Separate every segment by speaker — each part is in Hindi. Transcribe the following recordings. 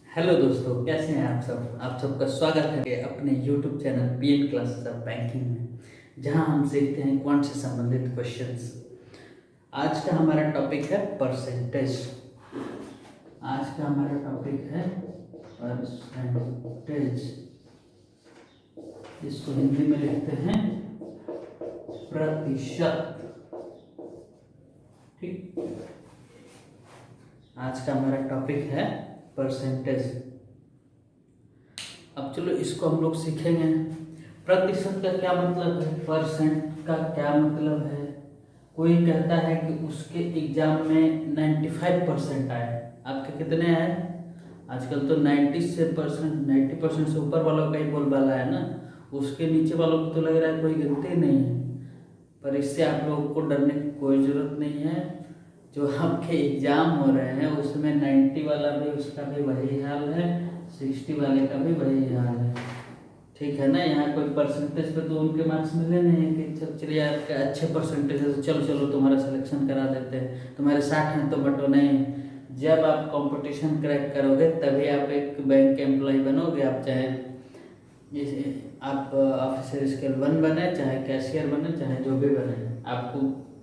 Speaker 1: हेलो दोस्तों, कैसे हैं आप सब। आप सबका स्वागत है अपने YouTube channel PN classes of banking में, जहां हम सीखते हैं क्वांट से संबंधित क्वेश्चंस। आज का हमारा टॉपिक है परसेंटेज। आज का हमारा टॉपिक है परसेंटेज। इसको हिंदी में लिखते हैं प्रतिशत। ठीक, आज का हमारा टॉपिक है परसेंटेज। अब चलो इसको हम लोग सीखेंगे। प्रतिशत का क्या मतलब है, परसेंट का क्या मतलब है। कोई कहता है कि उसके एग्जाम में 95% आए, आपके कितने आए। आजकल तो 90% से ऊपर वालों का ही बोलबाला है ना, उसके नीचे वालों को तो लग रहा है कोई गिनती ही नहीं है। पर इससे आप लोगों को डरने की कोई ज़रूरत नहीं है। जो आपके एग्ज़ाम हो रहे हैं उसमें 90 वाला भी, उसका भी वही हाल है, 60 वाले का भी वही हाल है। ठीक है ना। यहाँ कोई परसेंटेज पे तो उनके मार्क्स मिले नहीं है कि चलिए आपके अच्छे परसेंटेज है तो चलो चलो तुम्हारा सिलेक्शन करा देते हैं, तुम्हारे 60 हैं तो बटो नहीं। जब आप कंपटीशन क्रैक करोगे तभी आप एक बैंक के एम्प्लॉय बनोगे। आप चाहे आप ऑफिसर स्केल 1 बने, चाहे कैशियर बने, चाहे जो भी बने, आपको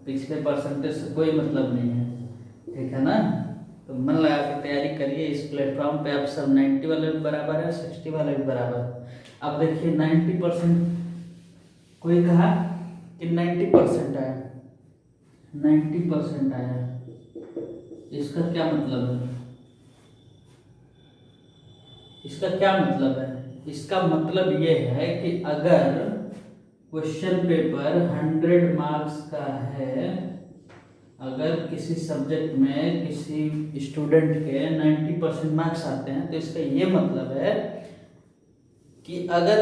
Speaker 1: पिछले परसेंटेज से कोई मतलब नहीं है। ठीक है ना। तो मन लगा के तैयारी करिए। इस प्लेटफॉर्म पे आप सब 90 वाले भी बराबर है, 60 वाले भी बराबर। अब देखिए 90%, कोई कहा कि 90% आया, 90% आया, इसका क्या मतलब है। इसका क्या मतलब है। इसका मतलब ये है कि अगर क्वेश्चन पेपर 100 मार्क्स का है, अगर किसी सब्जेक्ट में किसी स्टूडेंट के 90% मार्क्स आते हैं, तो इसका ये मतलब है कि अगर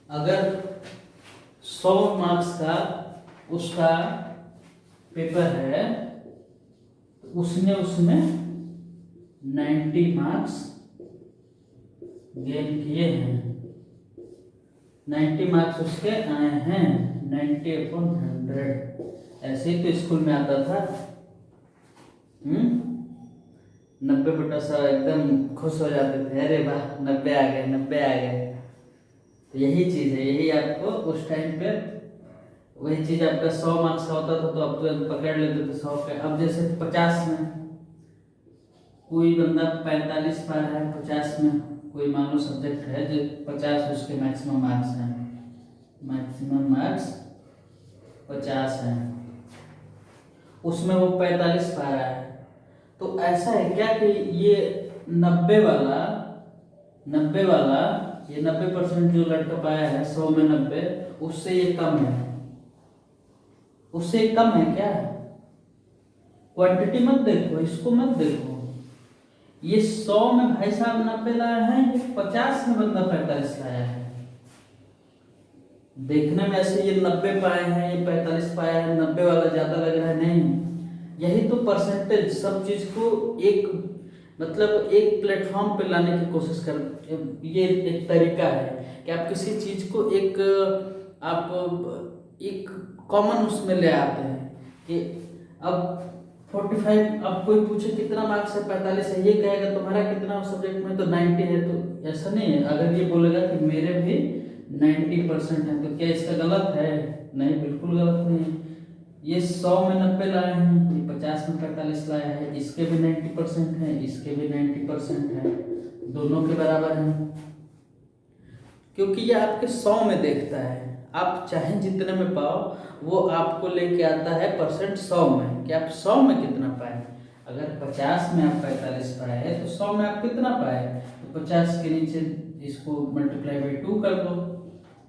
Speaker 1: अगर 100 मार्क्स का उसका पेपर है तो उसने उसमें 90 मार्क्स गेन किए हैं, 90 मार्क्स उसके आए हैं, 90/100। ऐसे ही तो स्कूल में आता था। 90/100 एकदम खुश हो जाते थे, अरे वाह 90 आ गए, 90 आ गए। तो यही चीज़ है, यही आपको उस टाइम पे वही चीज़ आपका 100 मार्क्स का होता था तो आप तो पकड़ लेते थे 100 के। अब जैसे 50 में कोई बंदा 45 पाया है, 50 में कोई मान लो सब्जेक्ट है जो 50 उसके मैक्सिमम मार्क्स हैं, मैक्सिमम मार्क्स 50 हैं, उसमें वो 45 पा रहा है। तो ऐसा है क्या कि ये 90 वाला ये 90% जो लड़का पाया है 100 में 90, उससे ये कम है, उससे ये कम है क्या। क्वांटिटी मत देखो, इसको मत देखो। ये 100 में भाई साहब 90 लाया है, ये 50 में बंदा 45 लाया है। देखने में ऐसे ये 90 पाए हैं, ये 45 पाया है, 90 वाला ज्यादा लग रहा है, नहीं। यही तो परसेंटेज सब चीज को एक मतलब एक प्लेटफॉर्म पे लाने की कोशिश कर, ये एक तरीका है कि आप किसी चीज को एक आप एक कॉमन उसमें ले आते हैं कि अब 45, अब कोई पूछे कितना मार्क्स है, 45 है, ये कहेगा तुम्हारा कितना सब्जेक्ट में, तो 90 है। तो ऐसा नहीं है। अगर ये बोलेगा कि मेरे भी 90% है, तो क्या इसका गलत है। नहीं, बिल्कुल गलत नहीं है। ये 100 में 90 लाए हैं, ये 50 में 45 लाए हैं, इसके भी 90% है, इसके भी 90% है, दोनों के बराबर हैं। क्योंकि ये आपके 100 में देखता है, आप चाहे जितने में पाओ वो आपको लेके आता है परसेंट 100 में कि आप 100 में कितना पाए। अगर 50 में आप 45 पाए हैं तो 100 में आप कितना पाए, तो 50 के नीचे इसको मल्टीप्लाई बाई 2 कर दो,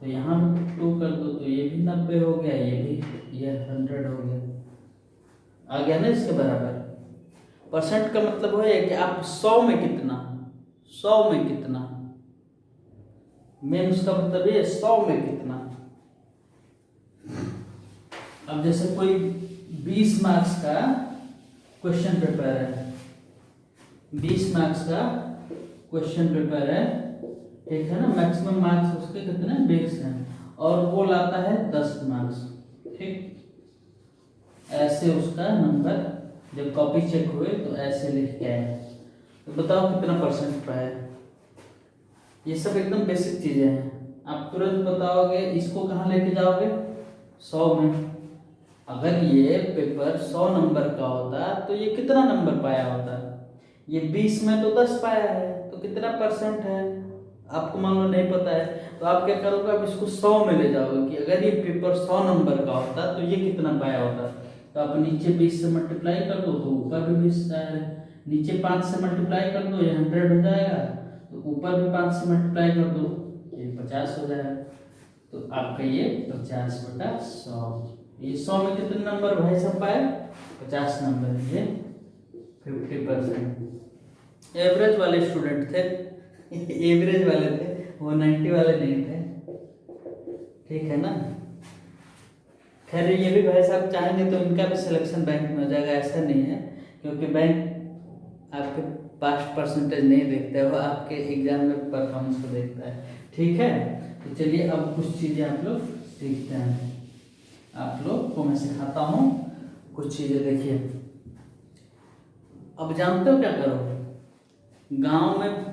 Speaker 1: तो यहाँ 2 कर दो, तो ये भी 90 हो गया, ये भी, ये 100 हो गया, आ गया ना इसके बराबर। परसेंट का मतलब है कि आप 100 में कितना, 100 में कितना, मेन उसका मतलब ये 100 में कितना। अब जैसे कोई 20 मार्क्स का क्वेश्चन पेपर है, 20 मार्क्स का क्वेश्चन पेपर है, ठीक है ना। मैक्सिमम मार्क्स उसके कितने 20 हैं, और वो लाता है 10 मार्क्स, ठीक। ऐसे उसका नंबर जब कॉपी चेक हुए तो ऐसे लिख के आए। तो बताओ कितना परसेंट पाया। ये सब एकदम बेसिक चीज़ें हैं, आप तुरंत बताओगे। इसको कहाँ लेके जाओगे, 100 में। अगर ये पेपर 100 नंबर का होता तो ये कितना नंबर पाया होता। ये 20 में तो 10 पाया है, तो कितना परसेंट है आपको मान लो नहीं पता है, तो आप क्या करोगे, आप इसको 100 में ले जाओगे कि अगर ये पेपर 100 नंबर का होता तो ये कितना पाया होता। तो आप नीचे 20 से मल्टीप्लाई कर दो तो ऊपर भी 20 आया है, नीचे 5 से मल्टीप्लाई कर दो ये 100 हो जाएगा, तो ऊपर भी 5 से मल्टीप्लाई कर दो ये 50 हो जाएगा। तो आपका ये 50/100, ये 100 में कितने नंबर भाई सब पाए, 50 नंबर, ये 50%। एवरेज वाले स्टूडेंट थे एवरेज वाले थे, वो 90 वाले नहीं थे, ठीक है ना। खैर ये भी भाई साहब चाहेंगे तो इनका भी सिलेक्शन बैंक में हो जाएगा, ऐसा नहीं है, क्योंकि बैंक आपके पास्ट परसेंटेज नहीं देखता है, वो आपके एग्जाम में परफॉर्मेंस को देखता है, ठीक है। तो चलिए अब कुछ चीज़ें आप लोग सीखते हैं, आप लोग को मैं सिखाता हूँ कुछ चीज़ें। देखिए अब जानते हो क्या करो, गांव में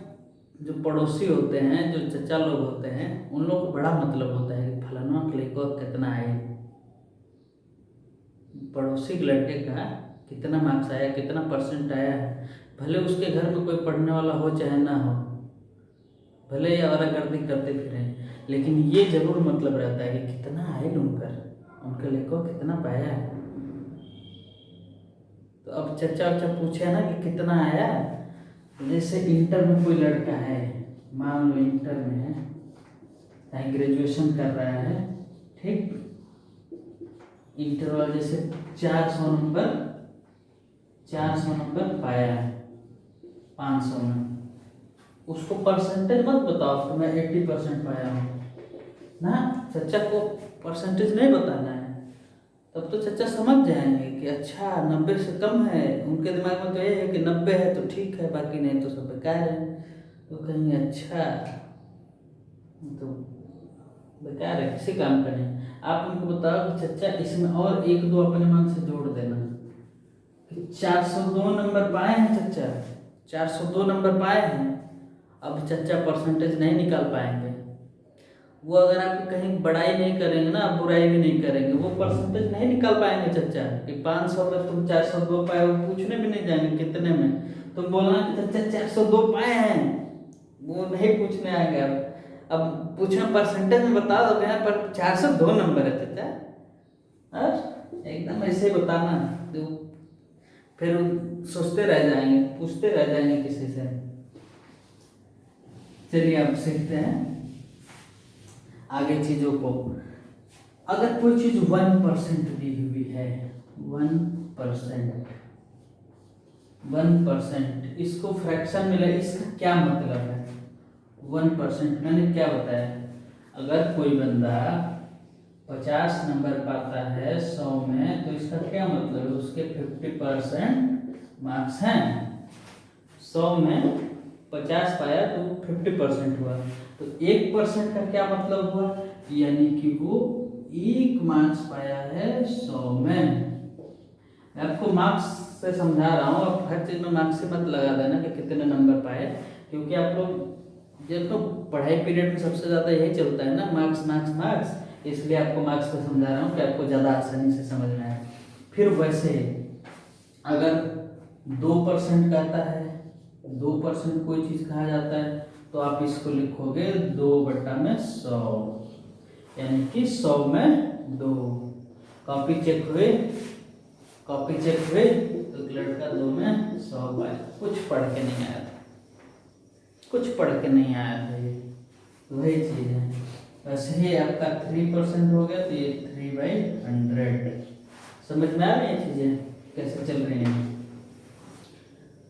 Speaker 1: जो पड़ोसी होते हैं, जो चचा लोग होते हैं, उन लोग को बड़ा मतलब होता है कि फलाना के लड़का कितना आए, पड़ोसी के लड़के का कितना मार्क्स आया, कितना परसेंट आया है। भले उसके घर में कोई पढ़ने वाला हो चाहे ना हो, भले ही आवारागर्दी करते फिरें, लेकिन ये जरूर मतलब रहता है कि कितना आए उनके लड़का कितना पाया है। तो अब चचा वच्चा पूछे ना कि कितना आया, जैसे इंटर में कोई लड़का है, मान लो इंटर में है, चाहे ग्रेजुएशन कर रहा है, ठीक, इंटर वाला जैसे 400 नंबर पाया है 500 में, उसको परसेंटेज मत बताओ तो मैं 80% पाया हूँ ना, चचा को परसेंटेज नहीं बताना है। तब तो चचा समझ जाएंगे कि अच्छा 90 से कम है, उनके दिमाग में तो ये है कि 90 है तो ठीक है, बाकी नहीं तो सब बेकार है। तो कहेंगे अच्छा तो बेकार है, किसी काम का नहीं। आप उनको बताओ कि चचा इसमें और 1-2 अपने मन से जोड़ देना कि 402 नंबर पाए हैं चचा, 402 नंबर पाए हैं। अब चचा परसेंटेज नहीं निकाल पाएंगे, वो अगर आपकी कहीं बड़ाई नहीं करेंगे ना, बुराई भी नहीं करेंगे, वो परसेंटेज नहीं निकाल पाएंगे चचा कि 500 में तुम 402 पाए, वो पूछने भी नहीं जाएंगे कितने में, तुम बोलना कि चचा 402 पाए हैं, वो नहीं पूछने आएंगे। अब पूछना परसेंटेज में बता दो यहाँ पर 402 नंबर है चचा, और एकदम ऐसे ही बताना, तो फिर सोचते रह जाएंगे, पूछते रह जाएंगे किसी से। चलिए अब सीखते हैं आगे चीज़ों को। अगर कोई चीज़ 1% दी हुई है, 1%, इसको फ्रैक्शन मिला, इसका क्या मतलब है 1%। मैंने क्या बताया, अगर कोई बंदा 50 नंबर पाता है 100 में, तो इसका क्या मतलब है, उसके 50% मार्क्स हैं। 100 में 50 पाया तो 50% हुआ, तो 1% का क्या मतलब हुआ, यानी कि वो 1 मार्क्स पाया है 100 में। मैं आपको मार्क्स से समझा रहा हूँ, आप हर चीज़ में मार्क्स से मत लगा देना कि कितने नंबर पाए, क्योंकि आप लोग जब तो पढ़ाई पीरियड में सबसे ज़्यादा यही चलता है ना, मार्क्स, इसलिए आपको मार्क्स पे समझा रहा हूँ कि आपको ज़्यादा आसानी से समझ में आए। फिर वैसे अगर 2% का आता है, 2% कोई चीज़ कहा जाता है, तो आप इसको लिखोगे 2/100, यानी कि 100 में 2। कॉपी चेक हुए तो लड़का 2 में 100 पाया, कुछ पढ़ के नहीं आया था ये, वही चीज़ है। वैसे ही आपका 3% हो गया, तो ये 3/100। समझ में आ रही है चीज़ें कैसे चल रही हैं,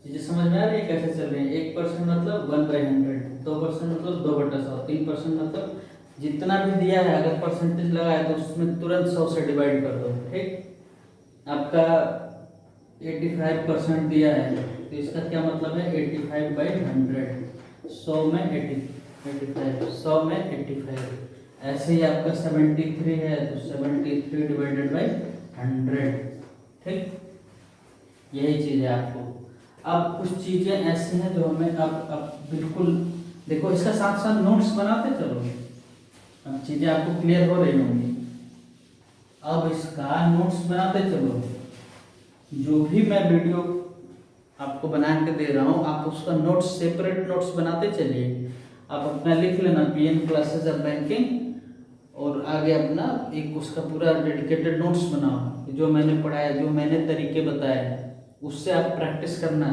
Speaker 1: चीज़ें समझ में आ रही है कैसे चल रही है। 1% मतलब 1/100, 2% मतलब 2/100, 3% मतलब जितना भी दिया है, अगर परसेंटेज लगा है तो उसमें तुरंत 100 से डिवाइड कर दो, ठीक। आपका 85% दिया है, तो इसका क्या मतलब है 85/100, 100 में 85, 100 में 85। ऐसे ही आपका 73 है तो 73/100, ठीक। यही चीज़ है आपको। अब कुछ चीज़ें ऐसी हैं जो हमें अब बिल्कुल देखो, इसका साथ साथ नोट्स बनाते चलो, अब चीज़ें आपको क्लियर हो रही होंगी। अब इसका नोट्स बनाते चलो, जो भी मैं वीडियो आपको बना के दे रहा हूँ आप उसका नोट्स, सेपरेट नोट्स बनाते चलिए। आप अपना लिख लेना पीएन क्लासेस ऑफ बैंकिंग, और आगे अपना एक उसका पूरा डेडिकेटेड नोट्स बनाओ, जो मैंने पढ़ाया, जो मैंने तरीके बताए उससे आप प्रैक्टिस करना,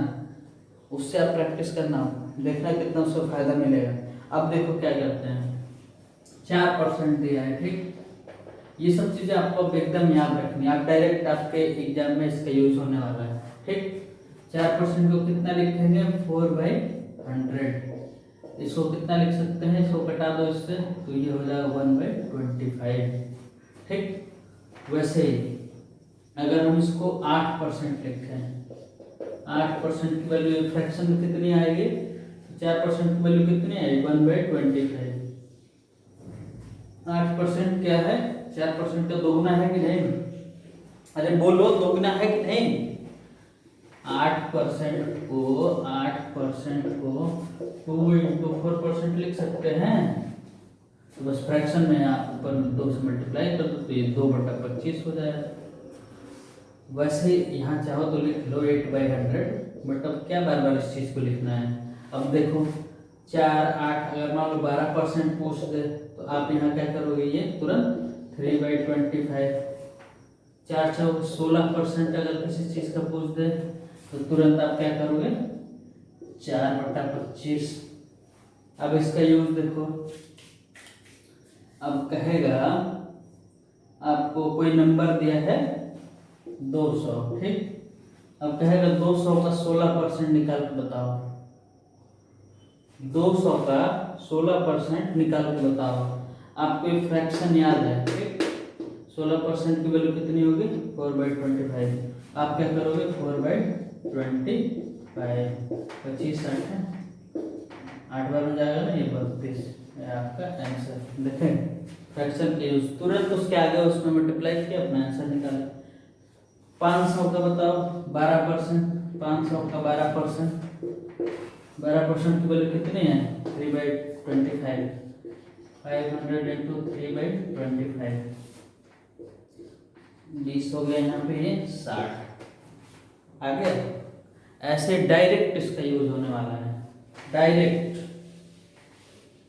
Speaker 1: उससे आप प्रैक्टिस करना, देखना कितना उससे फ़ायदा मिलेगा। अब देखो क्या करते हैं, 4% दिया है, ठीक। ये सब चीज़ें आपको अब एकदम याद रखनी है, आप डायरेक्ट आपके एग्जाम में इसका यूज होने वाला है, ठीक। 4% को कितना लिखेंगे, 4/100। इसको कितना लिख सकते हैं, इसको कटा दो इससे, तो ये हो जाएगा 1/25, ठीक। वैसे ही अगर हम इसको 8% लिखें, 8% की वैल्यू फ्रैक्शन में कितनी आएगी, 4% की वैल्यू कितनी आएगी, 1/25। 8% क्या है, 4% का दोगुना है कि नहीं, अरे बोलो दोगुना है कि नहीं। 8% को 2 × 4% लिख सकते हैं, तो बस फ्रैक्शन में आप ऊपर 2 से मल्टीप्लाई कर दो तो ये 2/25 हो जाएगा। वैसे यहाँ चाहो तो लिख लो 8/100, बट अब क्या बार बार इस चीज़ को लिखना है। अब देखो 4, 8, अगर मान लो 12% पूछ दे तो आप यहाँ क्या करोगे, ये तुरंत 3/25। 4 × 16% अगर किसी चीज़ का पूछ दे तो तुरंत आप क्या करोगे, 4/25। अब इसका यूज देखो, अब कहेगा आपको कोई नंबर दिया है 200, ठीक। अब कहेगा 200 का 16% निकाल के बताओ, 200 का 16% निकाल के बताओ। आपको एक फ्रैक्शन याद है, ठीक। 16% की वैल्यू कितनी होगी, 4/25। आप क्या करोगे, 4/25, 25 8 बार में जाएगा ना, ये 32 है आपका आंसर। देखें फ्रैक्शन के यूज, तुरंत उसके आगे उसमें मल्टीप्लाई किया, अपना आंसर निकाले। 500 का बताओ 12%, 500 का 12%, 12% की वैल्यू कितनी है, 3/25। 500 × 3/25, 20 हो गया, यहाँ पे ये 60 आ गया। ऐसे डायरेक्ट इसका यूज होने वाला है, डायरेक्ट।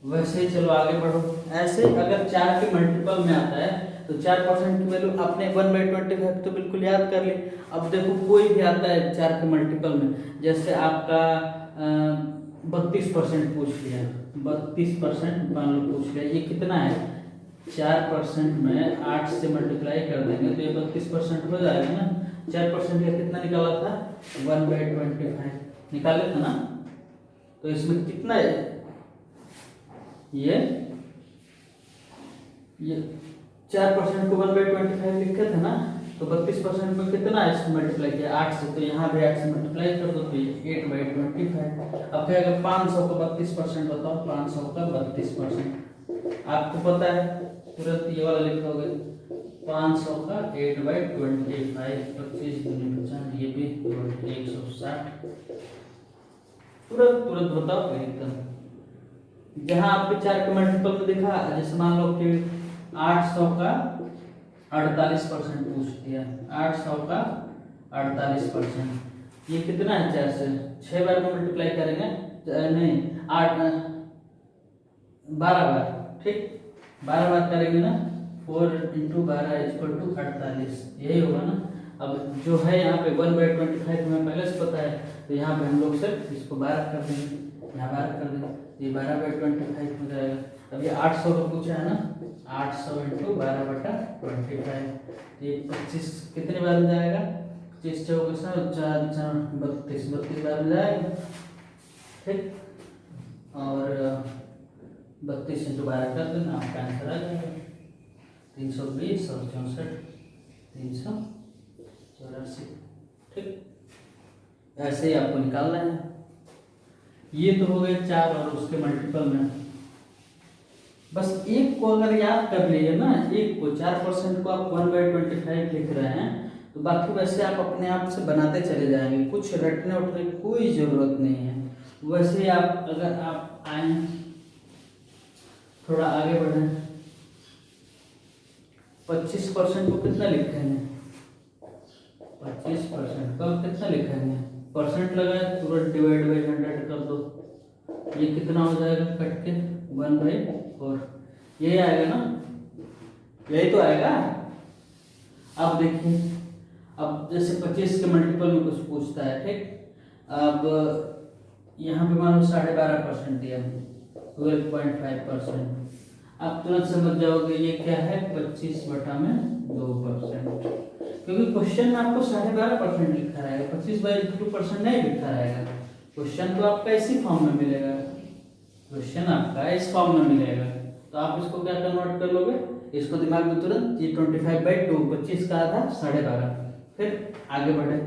Speaker 1: वैसे चलो आगे बढ़ो, ऐसे अगर 4 के मल्टीपल में आता है तो 4% की वैल्यू आपने 1/25 तो बिल्कुल याद कर ली। अब देखो कोई भी आता है 4 के मल्टीपल में, जैसे आपका 32% पूछ लिया, 32% मान लो पूछ लिया, ये कितना है, 4% में 8 से मल्टीप्लाई कर देंगे तो ये 32% हो जाएगा ना। 4% का कितना निकाला था, 1/25 निकाले था ना। तो इसमें कितना है, ये 4% को 1/25 लिखे थे ना, तो 32% में कितना इसको मल्टीप्लाई किया 8 से, तो यहाँ भी 8 से मल्टीप्लाई कर दो तो ये 8/25। अब क्या है, 500 का 32% बताओ, 500 का 32% आपको पता है, तुरंत ये वाला लिखोगे। 500 का 8/25, 25 दूनी 50, ये भी 160। तुरंत तुरंत बताओ एकदम। जहाँ आपके 4 के मल्टीपल में दिखा, जैसे मान लो कि 800 का 48% पूछ दिया, 800 का 48%, ये कितना है, 4 से 6 बार में मल्टीप्लाई करेंगे, नहीं 12 बार, ठीक। 12 बार करेंगे ना, 4 × 12 = 48, यही होगा ना। अब जो है यहाँ पे 1/25 हमें पहले से पता है, तो यहाँ पे हम लोग सिर्फ इसको 12 कर देंगे, यहाँ 12 कर देंगे, ये 12/25 हो जाएगा। अब ये 800 का पूछा है ना, 800 × 12/25, ये 25 कितने बार में जाएगा, 25 चौके 4 4 32, 32 बार में जाएगा, ठीक। और 32 × 12 कर देना, आपका आंसर आ जाएगा 320 और 64, 384, ठीक। ऐसे ही आपको निकालना है। ये तो हो गए 4 और उसके मल्टीपल में। बस एक को अगर याद कर लिए ना, एक को 4% को आप 1/25 लिख रहे हैं, तो बाकी वैसे आप अपने आप से बनाते चले जाएंगे, कुछ रटने उठने की कोई ज़रूरत नहीं है। वैसे ही आप अगर आप आए थोड़ा आगे बढ़े, 25% को कितना लिखेंगे, 25% को कितना लिखेंगे, परसेंट लगाए तुरंत डिवाइड बाई 100 कर दो, ये कितना हो जाएगा कट के 1/4, यही आएगा ना, यही तो आएगा। अब देखिए, अब जैसे 25 के मल्टीपल में कुछ पूछता है, ठीक, अब यहाँ पे मान लो 12.5% दिया, 12.5%। आप तुरंत समझ जाओगे ये क्या है, 25/2%, क्योंकि क्वेश्चन में आपको 12.5% लिखा रहेगा, 25/2% नहीं लिखा रहेगा। क्वेश्चन तो आपका इसी फॉर्म में मिलेगा, क्वेश्चन आपका इस फॉर्म में मिलेगा, तो आप इसको क्या कन्वर्ट कर लोगे, इसको दिमाग में तुरंत, ये 25/2, 25 का आधा 12.5। फिर आगे बढ़े,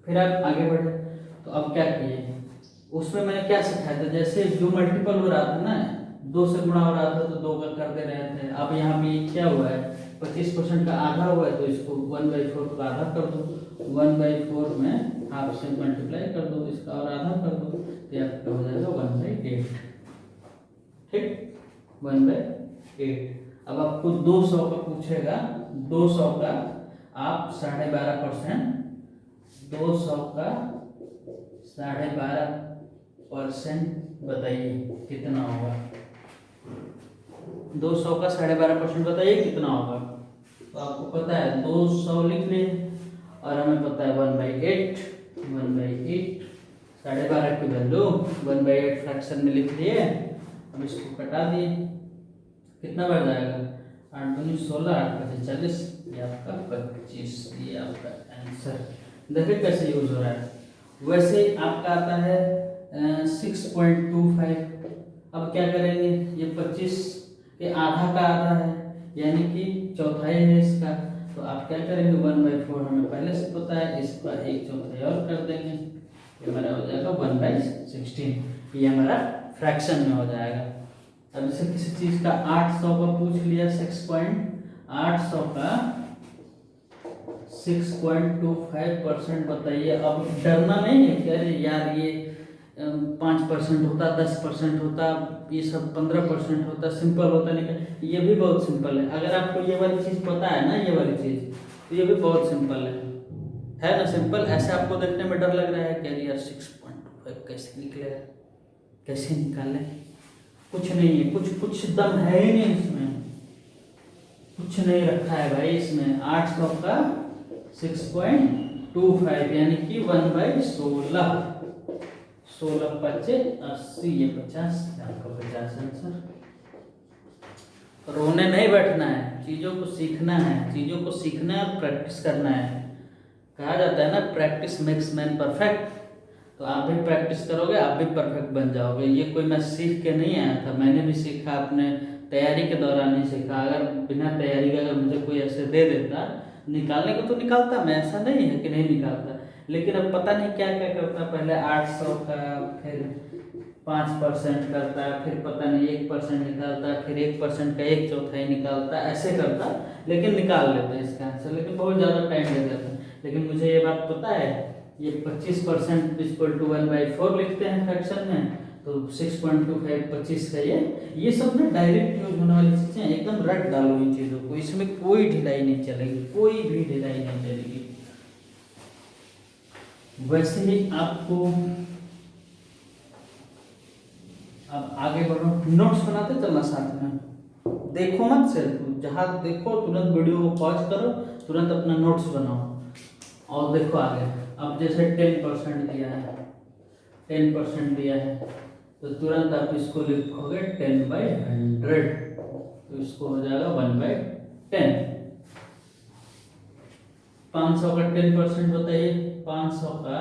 Speaker 1: फिर आप आगे बढ़े, तो अब क्या किए, उसमें मैंने क्या सिखाया था, जैसे जो मल्टीपल हो रहा था ना, 2 से गुणा हो रहा था तो 2 का करते रहे थे। अब यहाँ पे क्या हुआ है, 25% का आधा हुआ है, तो इसको 1/4 का आधा कर दो, 1/4 में हाफ से मल्टीप्लाई कर दो, इसका और आधा कर दो, तो यह आपका हो जाएगा 1/8, ठीक, 1/8। अब आपको 200 का पूछेगा, 200 का आप 12.5%, 200 का 12.5% बताइए कितना होगा, 200 का 12.5% बताइए कितना होगा। तो आपको पता है 200 लिख लिए, और हमें पता है 1/8, 1/8, 12.5 की वैल्यू 1/8 फ्रैक्शन में लिख लिए। अब इसको कटा दिए, कितना बढ़ जाएगा, 8 दूनी 16, 8 पचे 40, ये आपका 25, ये आपका आंसर। देखिए कैसे यूज हो रहा है। वैसे आपका आता है 6.25। अब क्या करेंगे, ये 25 के आधा का आधा है, यानी कि चौथाई है इसका, तो आप क्या करेंगे, 1/4 हमें पहले से पता है, इसका 1/4 और कर देंगे, ये हमारा हो जाएगा 1/16, ये हमारा फ्रैक्शन में हो जाएगा। अब जैसे किसी चीज का 800 का पूछ लिया, 800 का 6.25% बताइए। अब डरना नहीं है कि अरे यार ये 5% होता, 10% होता, ये सब 15% होता, सिंपल होता, नहीं, ये भी बहुत सिंपल है। अगर आपको ये वाली चीज़ पता है ना, ये वाली चीज़, तो ये भी बहुत सिंपल है ना, सिंपल। ऐसे आपको देखने में डर लग रहा है कि अरे यार 6.25 कैसे निकलेगा, कैसे निकालें, कुछ नहीं है, कुछ दम है ही नहीं इसमें, कुछ नहीं रखा है भाई इसमें। 800 का 6.25 यानी कि 1/16, 16 पच्चे 80, ये 50, आपका 50 आंसर। रोने नहीं बैठना है, चीज़ों को सीखना है, चीज़ों को सीखना है और प्रैक्टिस करना है। कहा जाता है ना, प्रैक्टिस मेक्स मैन परफेक्ट। तो आप भी प्रैक्टिस करोगे, आप भी परफेक्ट बन जाओगे। ये कोई मैं सीख के नहीं आया था, मैंने भी सीखा अपने तैयारी के दौरान ही सीखा। अगर बिना तैयारी के अगर मुझे कोई ऐसे दे देता निकालने को, तो निकालता मैं, ऐसा नहीं है कि नहीं निकालता। लेकिन अब पता नहीं क्या क्या करता, पहले 800 का, फिर 5% करता, फिर पता नहीं 1% निकालता, फिर 1% का 1/4 निकालता, ऐसे करता, लेकिन निकाल लेता इसका आंसर, लेकिन बहुत ज़्यादा टाइम लग जाता। लेकिन मुझे ये बात पता है, ये 25% इक्वल टू 1/4 लिखते हैं फ्रैक्शन में, तो 6.25 25 का ये सब ना डायरेक्ट यूज होने वाली चीज़ें, एकदम रट डालो इन चीज़ों को, इसमें कोई ढिलाई नहीं चलेगी, कोई भी ढिलाई नहीं चलेगी। वैसे ही आपको अब आगे बढ़ो, नोट्स बनाते चलना साथ में, देखो मत सिर्फ, जहाँ देखो तुरंत वीडियो को पॉज करो, तुरंत अपना नोट्स बनाओ और देखो आगे। अब जैसे 10% दिया है, 10% दिया है, तो तुरंत आप इसको लिखोगे 10/100, तो इसको हो जाएगा 1/10। 500 का 10% बताइए, 500 का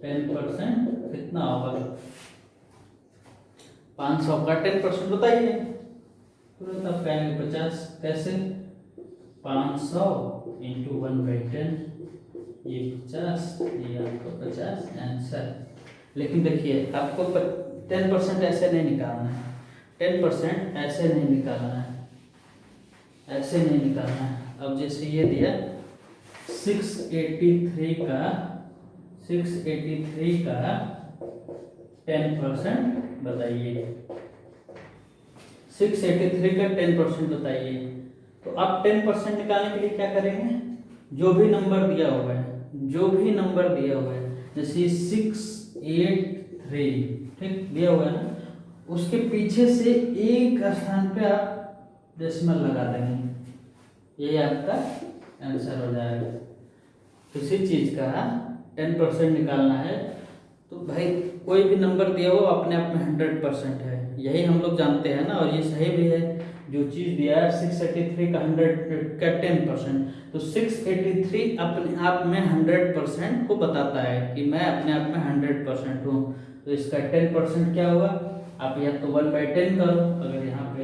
Speaker 1: 10% कितना होगा, 500 का 10% बताइए, तुरंत आप कहेंगे 50। कैसे, 500 इंटू 1/10, ये 50, ये आपको 50 आंसर। लेकिन देखिए आपको 10% ऐसे नहीं निकालना है, 10% ऐसे नहीं निकालना है, ऐसे नहीं निकालना है। अब जैसे ये दिया 683 का 10% बताइए। 683 का 10% बताइए। तो आप 10% निकालने के लिए क्या करेंगे, जो भी नंबर दिया हुआ है जैसे 683 ठीक दिया हुआ है ना, उसके पीछे से एक स्थान पे आप डेसिमल लगा देंगे, यही आपका आंसर हो जाएगा। किसी चीज का 10% निकालना है तो भाई कोई भी नंबर दिया हो अपने आप में 100% है, यही हम लोग जानते हैं ना, और ये सही भी है। जो चीज़ दिया है 683 का 100 का 10%, तो 683 अपने आप में 100% को बताता है कि मैं अपने आप में 100% हूँ। तो इसका 10% क्या हुआ, आप या तो 1/10 करो, अगर यहाँ पे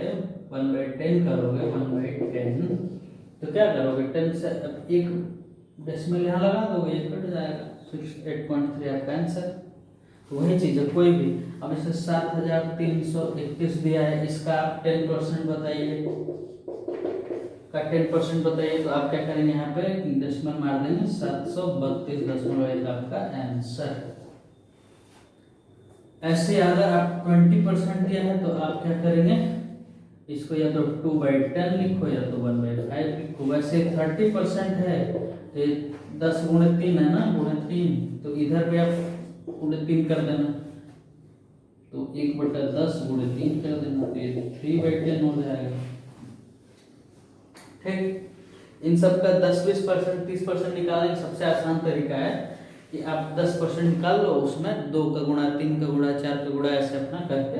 Speaker 1: 1/10 करोगे 1/10 तो क्या करोगे, 10 से अब एक डेसिमल यहाँ लगा दोगे, ये कट जाएगा, 68.3 आपका आंसर। तो वही चीज़ है कोई भी। अब इसे 7331 दिया है, इसका आप 10% बताइए, का 10% बताइए। तो आप क्या करेंगे, यहाँ पे डेसिमल मार देंगे, 732.1 आपका आंसर। ऐसे अगर आप 20% दिया है तो आप क्या करेंगे, इसको या तो 2/10 लिखो या तो 1/5 लिखो। वैसे 30% है, 10 गुणे 3 है ना, गुणे 3, तो इधर पे आप गुणे 3 कर देना, तो 1/10 गुणे 3 कर देना, तो ये 3/10 हो जाएगा। ठीक, इन सब का 10-20% 30% निकालने का सबसे आसान तरीका है कि आप 10% निकाल लो, उसमें 2 का गुणा 3 का गुणा 4 का गुणा ऐसे अपना करके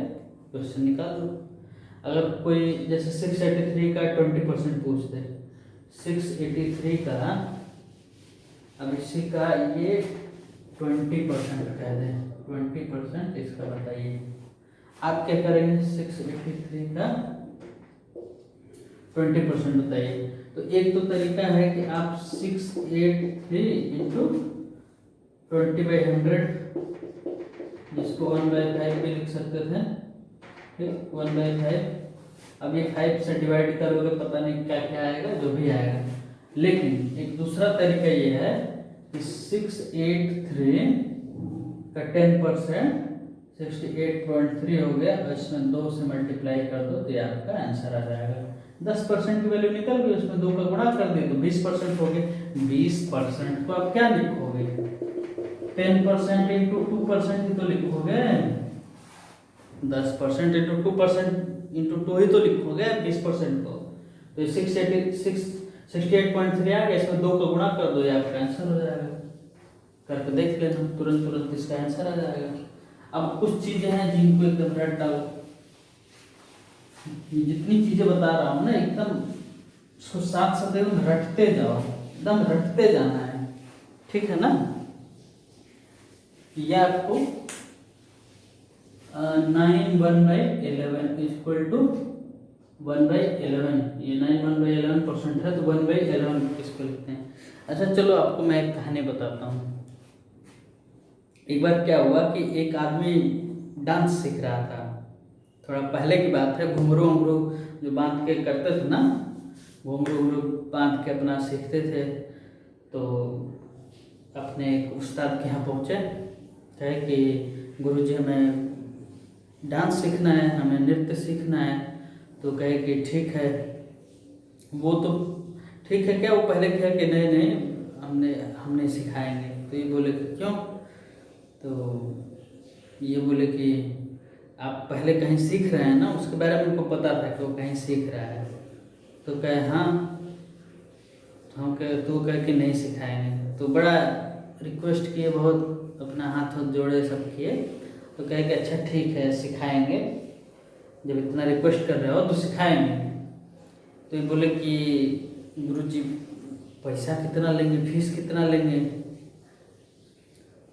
Speaker 1: क्वेश्चन निकाल लो। अगर कोई जैसे 683 का 20% पूछ दे, 683 का अब इसी का ये 20% कह दें, 20% इसका बताइए। आप क्या करेंगे, 683 का 20% बताइए। तो एक तो तरीका है कि आप 683 इंटू 20/100, जिसको 1/5 भी लिख सकते थे, ठीक, 1/5। अब ये 5 से डिवाइड करोगे पता नहीं क्या क्या आएगा, जो भी आएगा। लेकिन एक दूसरा तरीका ये है कि 683 का 10% 68.3 हो गया, और इसमें 2 से मल्टीप्लाई कर दो तो ये आपका आंसर आ जाएगा। 10% की वैल्यू निकल गई, उसमें 2 का गुणा कर दिए तो 20% हो गए। 20% को आप क्या लिखोगे, 10% इंटू 2% ही तो लिखोगे, 10% इंटू 2% इंटू 2 ही तो लिखोगे 20% को। तो 68.3 आ गया, इसमें 2 का गुणा कर दो, ये आपका आंसर हो जाएगा। करके देख लेना, तुरंत इसका आंसर आ जाएगा। अब कुछ चीजें हैं जिनको एकदम रट डालो, जितनी चीजें बता रहा हूँ ना एकदम साथ साथ एकदम रटते जाओ, एकदम रटते जाना है, ठीक है ना। ये आपको 9 1/11 इक्वल टू 1/11, ये 9 1/11% है, तो 1/11 किसको लिखते हैं। अच्छा चलो आपको मैं एक कहानी बताता हूँ। एक बार क्या हुआ कि एक आदमी डांस सीख रहा था, थोड़ा पहले की बात है, घुंघरू उंघरू जो बांध के करते थे ना, घुंघरू उंघरू बांध के अपना सीखते थे। तो अपने एक उस्ताद के यहाँ पहुँचे, कहे कि गुरुजी हमें डांस सीखना है, हमें नृत्य सीखना है। तो कहे कि ठीक है, वो तो ठीक है क्या, वो पहले कहे कि नहीं हमने सिखाएंगे। तो ये बोले कि क्यों, तो ये बोले कि आप पहले कहीं सीख रहे हैं ना, उसके बारे में उनको पता था कि वो कहीं सीख रहा है। तो कहे हाँ, तो हम कहे तो कहे कि नहीं सिखाएंगे। तो बड़ा रिक्वेस्ट किए, बहुत अपना हाथ जोड़े सब किए, तो कहे कि अच्छा ठीक है सिखाएंगे, जब इतना रिक्वेस्ट कर रहे हो तो सिखाएंगे। तो ये बोले कि गुरुजी पैसा कितना लेंगे, फीस कितना लेंगे।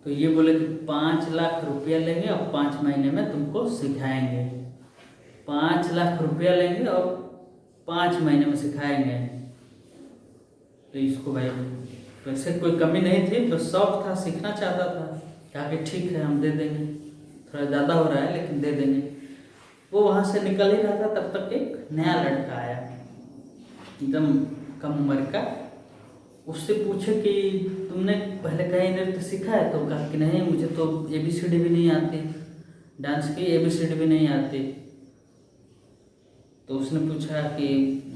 Speaker 1: तो ये बोले कि 5 लाख रुपया लेंगे और 5 महीने में तुमको सिखाएंगे। 5 लाख रुपया लेंगे और 5 महीने में सिखाएंगे। तो इसको भाई वैसे कोई कमी नहीं थी, तो शौक था, सीखना चाहता था। कहा कि ठीक है हम दे देंगे, थोड़ा ज़्यादा हो रहा है लेकिन दे देंगे। वो वहाँ से निकल ही रहा था, तब तक एक नया लड़का आया, एकदम कम उम्र का। उससे पूछे कि तुमने पहले कहीं नृत्य सीखा है, तो कहा कि नहीं, मुझे तो ABCD भी नहीं आती, डांस की ABCD भी नहीं आती। तो उसने पूछा कि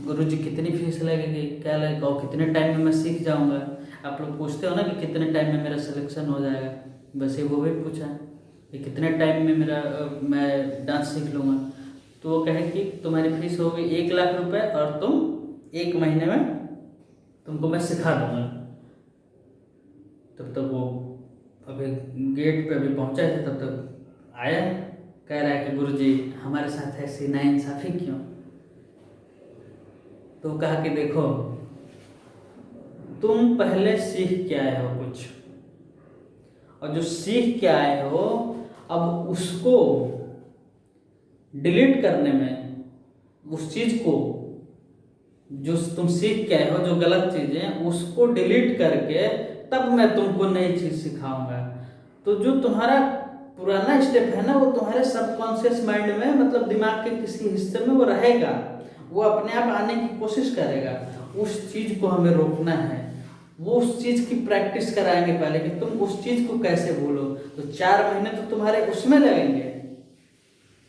Speaker 1: गुरुजी कितनी फीस लगेगी, क्या लगेगा और कितने टाइम में मैं सीख जाऊंगा। आप लोग पूछते हो ना कि कितने टाइम में मेरा सिलेक्शन हो जाएगा, वैसे वो भी पूछा कि कितने टाइम में मैं डांस सीख लूँगा। तो वो कहे कि तुम्हारी फीस होगी 1,00,000 रुपये और तुम 1 महीने में तुमको मैं सिखा दूँगा। तब तक वो अभी गेट पे अभी पहुँचा है, तब तक आया, कह रहा है कि गुरुजी हमारे साथ ऐसी नाइंसाफ़ी क्यों। तो कहा कि देखो, तुम पहले सीख के आए हो कुछ, और जो सीख के आए हो अब उसको डिलीट करने में, उस चीज़ को जो तुम सीख के आए हो, जो गलत चीज़ें, उसको डिलीट करके तब मैं तुमको नई चीज़ सिखाऊंगा। तो जो तुम्हारा पुराना स्टेप है ना, वो तुम्हारे सबकॉन्शियस माइंड में, मतलब दिमाग के किसी हिस्से में वो रहेगा, वो अपने आप आने की कोशिश करेगा। उस चीज़ को हमें रोकना है, वो उस चीज़ की प्रैक्टिस कराएंगे पहले कि तुम उस चीज़ को कैसे भूलो। तो 4 महीने तो तुम्हारे उसमें लगेंगे,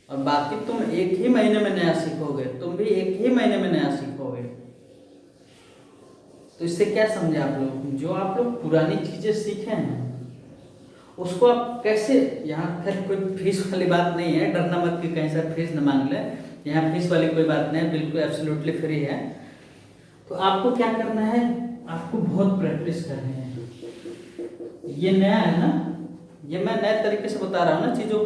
Speaker 1: और बाकी तुम 1 ही महीने में नया सीखोगे, तुम भी 1 ही महीने में नया सीखोगे। तो इससे क्या समझे आप लोग, जो आप लोग पुरानी चीज़ें सीखे हैं उसको आप कैसे, यहाँ फिर कोई फीस वाली बात नहीं है, डरना मत कि कहीं से फीस न मांग ले, यहाँ फीस वाली कोई बात नहीं है, बिल्कुल एब्सोल्युटली फ्री है। तो आपको क्या करना है, आपको बहुत प्रैक्टिस करनी है। ये नया है ना, ये मैं नए तरीके से बता रहा हूँ ना चीज़ों,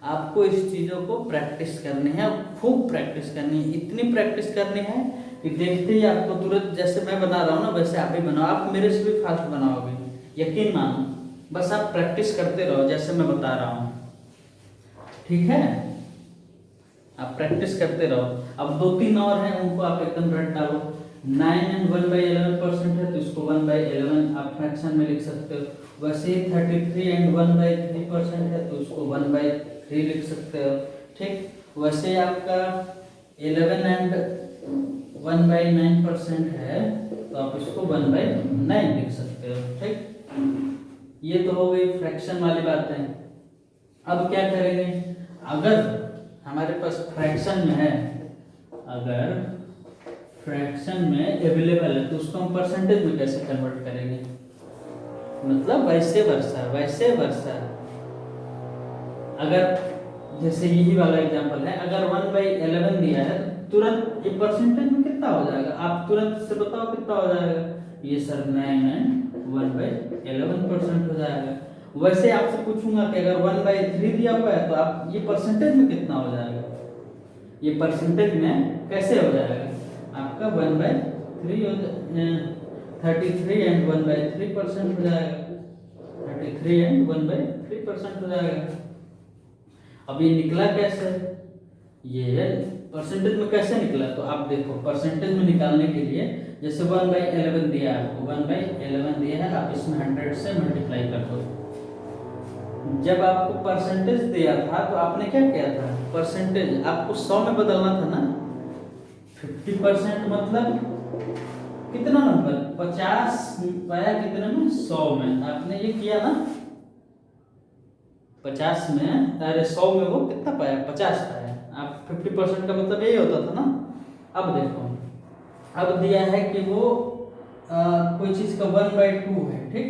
Speaker 1: आपको इस चीज़ों को प्रैक्टिस करनी है, खूब प्रैक्टिस करनी है, इतनी प्रैक्टिस करनी है कि देखते ही आपको तुरंत, जैसे मैं बना रहा हूँ ना वैसे आप भी बनाओ, आप मेरे से भी फास्ट बनाओगे, यकीन मानो। बस आप प्रैक्टिस करते रहो जैसे मैं बता रहा हूँ, ठीक है। आप प्रैक्टिस करते रहो। अब 2-3 और हैं, उनको आप एकदम रट डालो। 9 and 1/11% है, तो इसको 1/11 आप फ्रैक्शन में लिख सकते हो। वैसे ही 33 and 1/3% है, तो उसको 1/3 लिख सकते हो, ठीक। वैसे ही आपका 11 and 1/9% है, तो आप इसको 1/9 लिख सकते हो, ठीक। ये तो हो गई फ्रैक्शन वाली बातें। अब क्या करेंगे, अगर हमारे पास फ्रैक्शन में है, अगर फ्रैक्शन में अवेलेबल है, तो उसको हम परसेंटेज में कैसे कन्वर्ट करेंगे, मतलब वैसे वर्षा। अगर जैसे यही वाला एग्जांपल है, अगर 1/11 दिया है, तो तुरंत ये परसेंटेज में कितना हो जाएगा, आप तुरंत से बताओ कितना हो जाएगा। ये सर 9 and 1/11% हो जाएगा। वैसे आपसे पूछूंगा कि अगर 1/3 दिया हुआ है, तो आप ये परसेंटेज में कितना हो जाएगा, ये परसेंटेज में कैसे हो जाएगा, आपका 1/3 हो 33 and 1/3% हो जाएगा, 33 and 1/3% हो जाएगा। अब ये निकला कैसे, ये परसेंटेज में कैसे निकला, तो आप देखो परसेंटेज में निकालने के लिए, जैसे 1/11 दिया है, आपको 1/11 दिया है, आप इसमें 100 से मल्टीप्लाई कर दो। जब आपको परसेंटेज दिया था, तो आपने क्या किया था, परसेंटेज आपको 100 में बदलना था ना। 50% मतलब कितना नंबर, 50 पाया कितने में, 100 में। आपने ये किया ना, 50 में, अरे 100 में वो कितना पाया, 50 पाया। आप 50% का मतलब यही होता था ना। अब देखो, अब दिया है कि वो कोई चीज़ का 1/2 है, ठीक।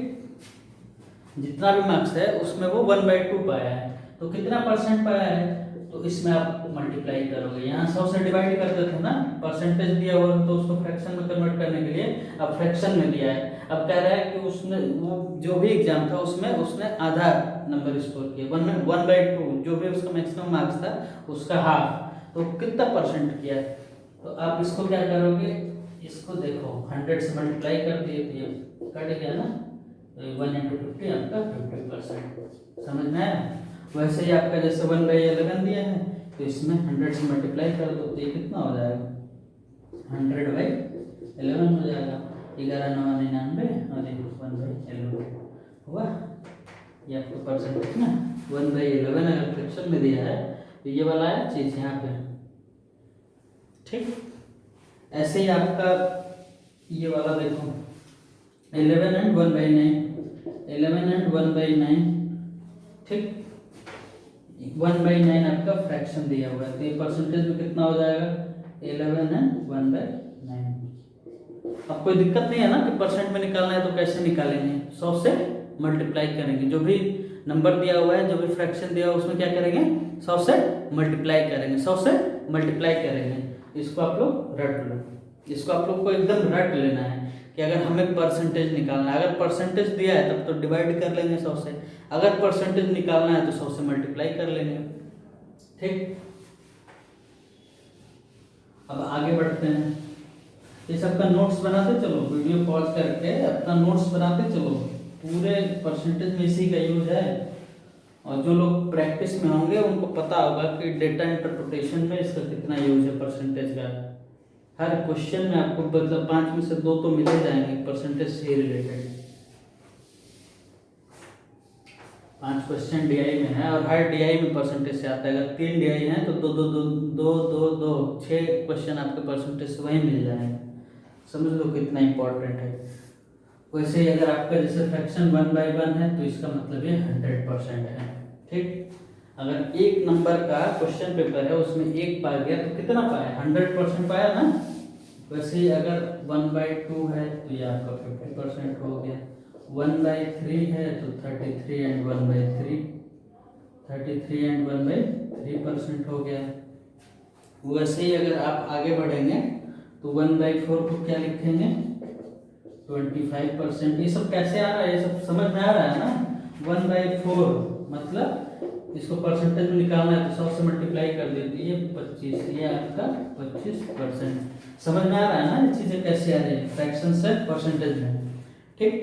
Speaker 1: जितना भी मार्क्स है उसमें वो 1/2 पाया है, तो कितना परसेंट पाया है, तो इसमें आप मल्टीप्लाई करोगे। यहाँ 100 से डिवाइड करते थे ना, परसेंटेज दिया हुआ तो उसको फ्रैक्शन में कन्वर्ट करने के लिए अब फ्रैक्शन में दिया है। अब कह रहा है कि उसने, वो जो भी एग्जाम था उसमें उसने आधा नंबर स्कोर किया, 1/2, जो भी उसका मैक्सिमम मार्क्स था उसका हाफ, तो कितना परसेंट किया। तो आप इसको क्या करोगे, इसको देखो 100 से मल्टीप्लाई कर दिए, तो ये कट गया ना, 1 into 50 आपका 50%, समझ में आया। वैसे ही आपका जैसे 1/11 दिया है, तो इसमें 100 से मल्टीप्लाई कर दो, तो ये कितना हो जाएगा, 100/11 हो जाएगा। 11×9 = 99 और 1/11 हुआ। ये आपका परसेंटेज ना 1/11 अगर फ्रैक्शन में दिया है, तो ये वाला है चीज़ यहाँ पे, ठीक। ऐसे ही आपका ये वाला देखो, 11 एंड 1/9, 11 एंड 1/9, ठीक। 1/9 आपका फ्रैक्शन दिया हुआ है, तो ये परसेंटेज में कितना हो जाएगा 11 एंड 1/9। अब कोई दिक्कत नहीं है ना कि परसेंट में निकालना है तो कैसे निकालेंगे, 100 से मल्टीप्लाई करेंगे, जो भी नंबर दिया हुआ है, जो भी फ्रैक्शन दिया हुआ है उसमें क्या करेंगे 100 से मल्टीप्लाई करेंगे, 100 से मल्टीप्लाई करेंगे। इसको आप लोग रट लो, इसको आप लोग को एकदम रट लेना है कि अगर हमें परसेंटेज निकालना है, अगर परसेंटेज दिया है तब तो डिवाइड कर लेंगे 100 से, अगर परसेंटेज निकालना है तो 100 से मल्टीप्लाई कर लेंगे, ठीक। अब आगे बढ़ते हैं, ये सबका नोट्स बनाते चलो, वीडियो पॉज करके अपना नोट्स बनाते चलो, पूरे परसेंटेज में इसी का यूज है। और जो लोग प्रैक्टिस में होंगे उनको पता होगा कि डेटा इंटरप्रिटेशन में इसका कितना यूज है परसेंटेज का। हर क्वेश्चन में आपको मतलब 5 में से 2 तो मिले जाएंगे परसेंटेज से रिलेटेड। 5 क्वेश्चन डीआई में है और हर डीआई में परसेंटेज से आता है। अगर 3 डीआई हैं तो 2 2 2 2 2 2 6 क्वेश्चन आपके परसेंटेज से वहीं मिल जाएंगे। समझ लो कितना इंपॉर्टेंट है। वैसे ही अगर आपका जैसे फ्रैक्शन 1/1 है तो इसका मतलब ये 100% है, ठीक। अगर एक नंबर का क्वेश्चन पेपर है उसमें 1 पा गया तो कितना पाया 100% पाया ना। वैसे ही अगर 1/2 है तो ये आपका 50% हो गया, 1/3 है तो 33 एंड 1/3, 33 एंड 1/3% हो गया। वैसे ही अगर आप आगे बढ़ेंगे तो 1/4 को क्या लिखेंगे 25%। ये सब कैसे आ रहा है, ये सब समझ में आ रहा है ना। 1/4 मतलब इसको परसेंटेज में निकालना है तो 100 से मल्टीप्लाई कर देती है 25, ये आपका 25%। समझ में आ रहा है ना ये चीज़ें कैसे आ रही है फ्रैक्शन से परसेंटेज में, ठीक।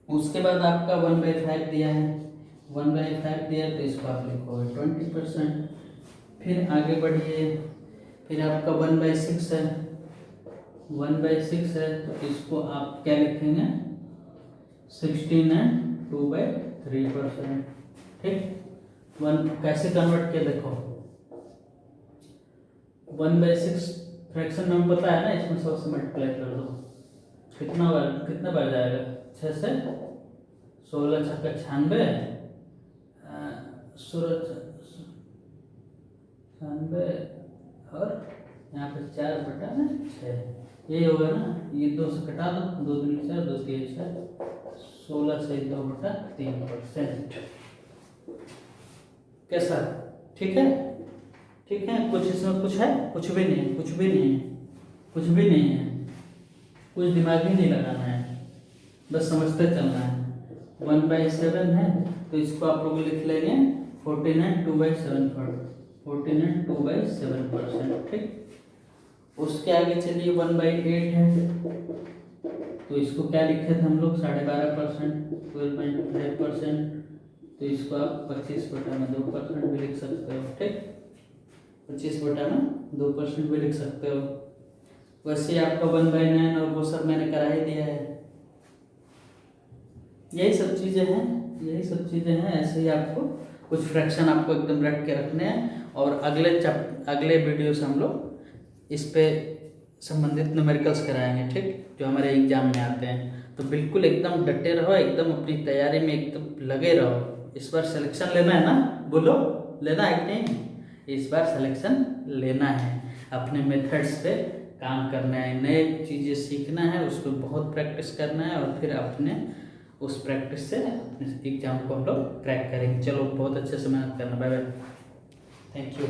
Speaker 1: उसके बाद आपका 1/5 दिया है, 1/5 दिया तो इसको आप लिखोगे 20%। फिर आगे बढ़िए, फिर आपका 1/6 है, 1/6 है तो इसको आप क्या लिखेंगे 16 एंड 2/3%, ठीक। 1 कैसे कन्वर्ट किया देखो, 1/6 फ्रैक्शन में पता है ना, इसमें 100 से मल्टीप्लाई कर दो, कितना बढ़ जाएगा 6 से 16 छक्का 96, 96 और यहाँ पे 4/6 यही होगा ना। ये 2 से कटा दो, 2 दूनी 4, 2 3 6, 16 से 2/3%। कैसा, ठीक है, ठीक है। कुछ इसमें कुछ है, कुछ भी नहीं, कुछ भी नहीं है, कुछ भी नहीं है, कुछ दिमाग ही नहीं लगाना है, बस समझते चलना है। 1/7 है तो इसको आप लोग लिख लेंगे 14 एंड 2/7%, ठीक। उसके आगे चलिए 1/8 है तो इसको क्या लिखे थे हम लोग 12.5%, 12.5%, तो इसको आप 25/2% भी लिख सकते हो, ठीक। 25/2% भी लिख सकते हो। वैसे आपका 1/9 और वो सब मैंने करा ही दिया है। यही सब चीज़ें हैं, यही सब चीज़ें हैं। ऐसे ही आपको कुछ फ्रैक्शन आपको एकदम रट के रखने हैं और अगले वीडियो से हम लोग इस पे संबंधित न्यूमेरिकल्स कराएंगे, ठीक, जो हमारे एग्जाम में आते हैं। तो बिल्कुल एकदम डटे रहो, एकदम अपनी तैयारी में एकदम लगे रहो। इस बार सिलेक्शन लेना है ना, बोलो लेना है कि नहीं। इस बार सिलेक्शन लेना है, अपने मेथड्स पे काम करना है, नए चीज़ें सीखना है, उस पर बहुत प्रैक्टिस करना है और फिर अपने उस प्रैक्टिस से अपने एग्जाम को हम लोग क्रैक करेंगे। चलो बहुत अच्छे से मेहनत करना, बाय बाय, थैंक यू।